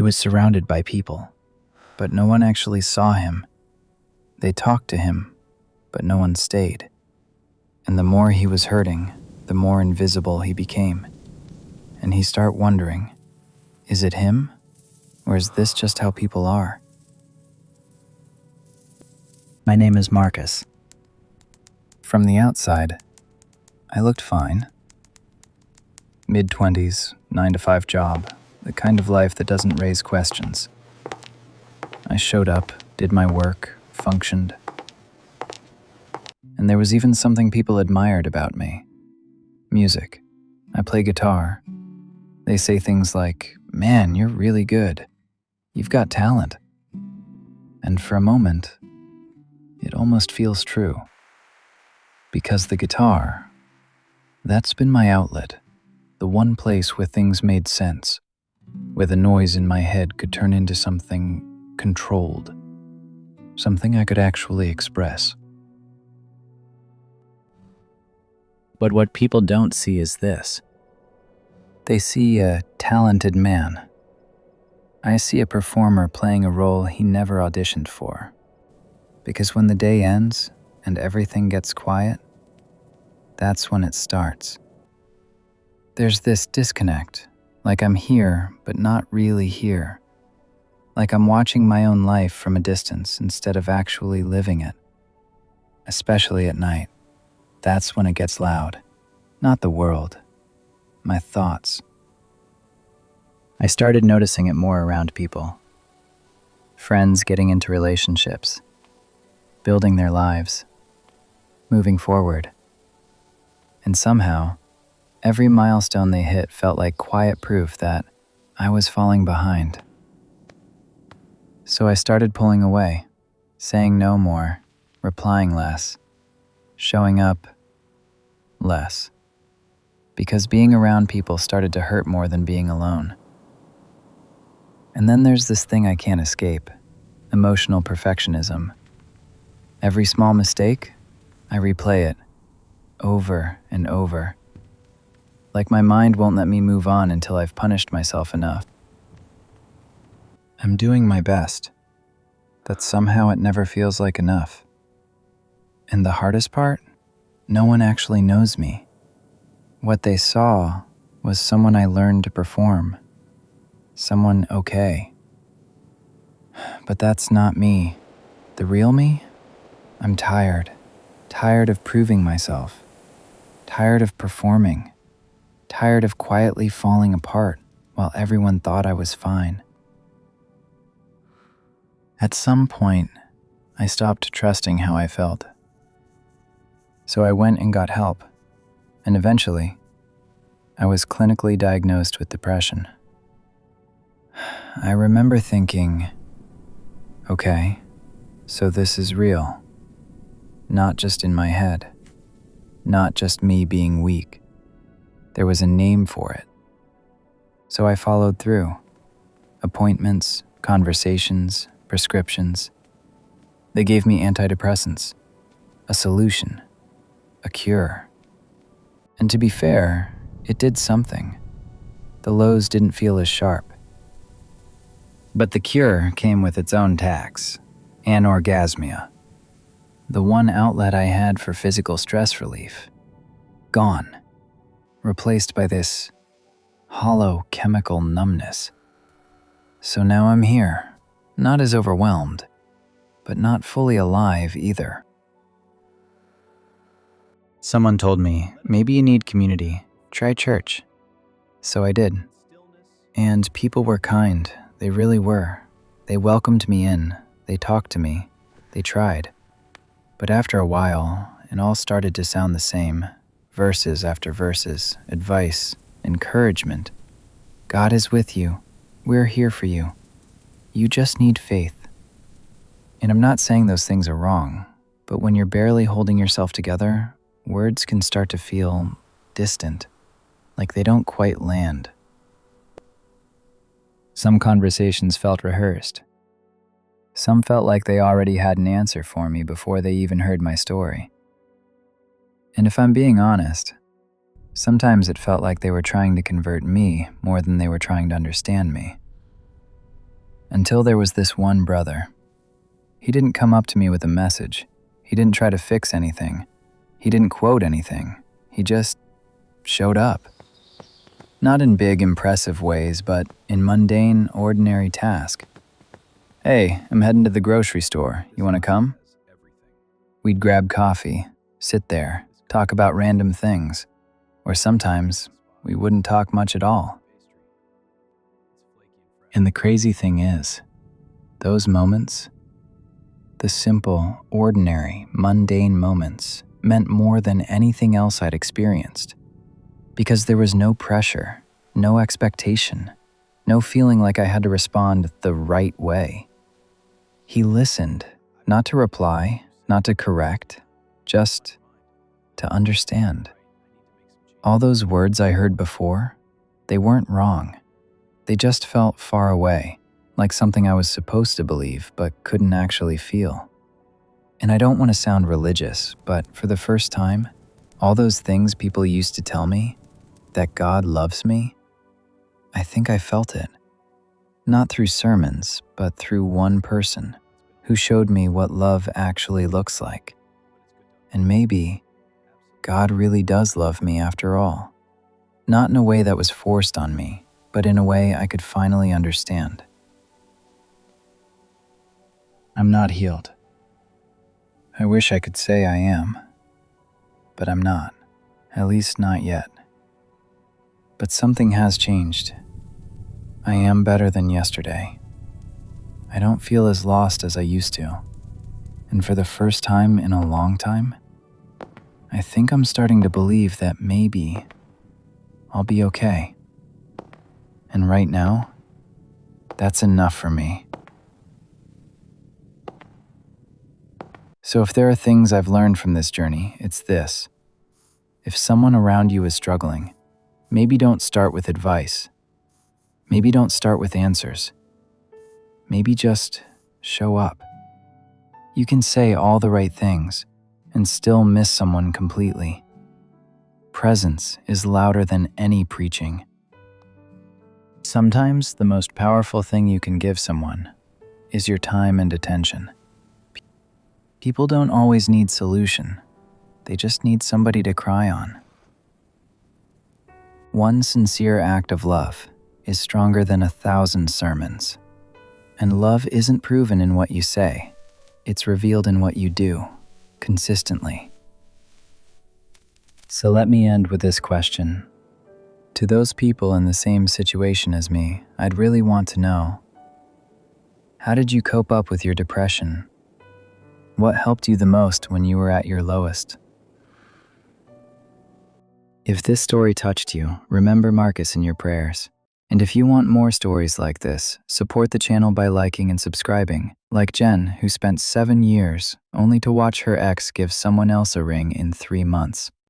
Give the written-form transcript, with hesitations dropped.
He was surrounded by people, but no one actually saw him. They talked to him, but no one stayed. And the more he was hurting, the more invisible he became. And he started wondering, is it him? Or is this just how people are? My name is Marcus. From the outside, I looked fine. Mid-20s, 9-to-5 job, the kind of life that doesn't raise questions. I showed up, did my work, functioned. And there was even something people admired about me. Music. I play guitar. They say things like, "Man, you're really good. You've got talent." And for a moment, it almost feels true. Because the guitar, that's been my outlet, the one place where things made sense, where the noise in my head could turn into something controlled, something I could actually express. But what people don't see is this. They see a talented man. I see a performer playing a role he never auditioned for. Because when the day ends and everything gets quiet, that's when it starts. There's this disconnect, like I'm here, but not really here. Like I'm watching my own life from a distance instead of actually living it. Especially at night. That's when it gets loud. Not the world. My thoughts. I started noticing it more around people. Friends getting into relationships. Building their lives. Moving forward. And somehow, every milestone they hit felt like quiet proof that I was falling behind. So I started pulling away, saying no more, replying less, showing up less. Because being around people started to hurt more than being alone. And then there's this thing I can't escape, emotional perfectionism. Every small mistake, I replay it, over and over. Like my mind won't let me move on until I've punished myself enough. I'm doing my best, but somehow it never feels like enough. And the hardest part? No one actually knows me. What they saw was someone I learned to perform. Someone okay. But that's not me. The real me? I'm tired. Tired of proving myself. Tired of performing. Tired of quietly falling apart while everyone thought I was fine. At some point, I stopped trusting how I felt. So I went and got help. And eventually, I was clinically diagnosed with depression. I remember thinking, okay, so this is real. Not just in my head. Not just me being weak. There was a name for it. So I followed through. Appointments, conversations, prescriptions. They gave me antidepressants, a solution, a cure. And to be fair, it did something. The lows didn't feel as sharp. But the cure came with its own tax, anorgasmia. The one outlet I had for physical stress relief. Gone. Replaced by this hollow chemical numbness. So now I'm here, not as overwhelmed, but not fully alive either. Someone told me, maybe you need community, try church. So I did. And people were kind, they really were. They welcomed me in, they talked to me, they tried. But after a while, it all started to sound the same. Verses after verses, advice, encouragement. God is with you. We're here for you. You just need faith. And I'm not saying those things are wrong, but when you're barely holding yourself together, words can start to feel distant, like they don't quite land. Some conversations felt rehearsed. Some felt like they already had an answer for me before they even heard my story. And if I'm being honest, sometimes it felt like they were trying to convert me more than they were trying to understand me. Until there was this one brother. He didn't come up to me with a message. He didn't try to fix anything. He didn't quote anything. He just showed up. Not in big, impressive ways, but in mundane, ordinary tasks. "Hey, I'm heading to the grocery store. You want to come?" We'd grab coffee, sit there, talk about random things. Or sometimes, we wouldn't talk much at all. And the crazy thing is, those moments, the simple, ordinary, mundane moments, meant more than anything else I'd experienced. Because there was no pressure, no expectation, no feeling like I had to respond the right way. He listened, not to reply, not to correct, just to understand. All those words I heard before, they weren't wrong. They just felt far away, like something I was supposed to believe but couldn't actually feel. And I don't want to sound religious, but for the first time, all those things people used to tell me, that God loves me, I think I felt it. Not through sermons, but through one person who showed me what love actually looks like. And maybe God really does love me after all. Not in a way that was forced on me, but in a way I could finally understand. I'm not healed. I wish I could say I am, but I'm not, at least not yet. But something has changed. I am better than yesterday. I don't feel as lost as I used to. And for the first time in a long time, I think I'm starting to believe that maybe I'll be okay. And right now, that's enough for me. So if there are things I've learned from this journey, it's this. If someone around you is struggling, maybe don't start with advice. Maybe don't start with answers. Maybe just show up. You can say all the right things and still miss someone completely. Presence is louder than any preaching. Sometimes the most powerful thing you can give someone is your time and attention. People don't always need solution. They just need somebody to cry on. One sincere act of love is stronger than 1,000 sermons. And love isn't proven in what you say. It's revealed in what you do, consistently. So let me end with this question. To those people in the same situation as me, I'd really want to know, how did you cope up with your depression? What helped you the most when you were at your lowest? If this story touched you, remember Marcus in your prayers. And if you want more stories like this, support the channel by liking and subscribing, like Jen, who spent 7 years only to watch her ex give someone else a ring in 3 months.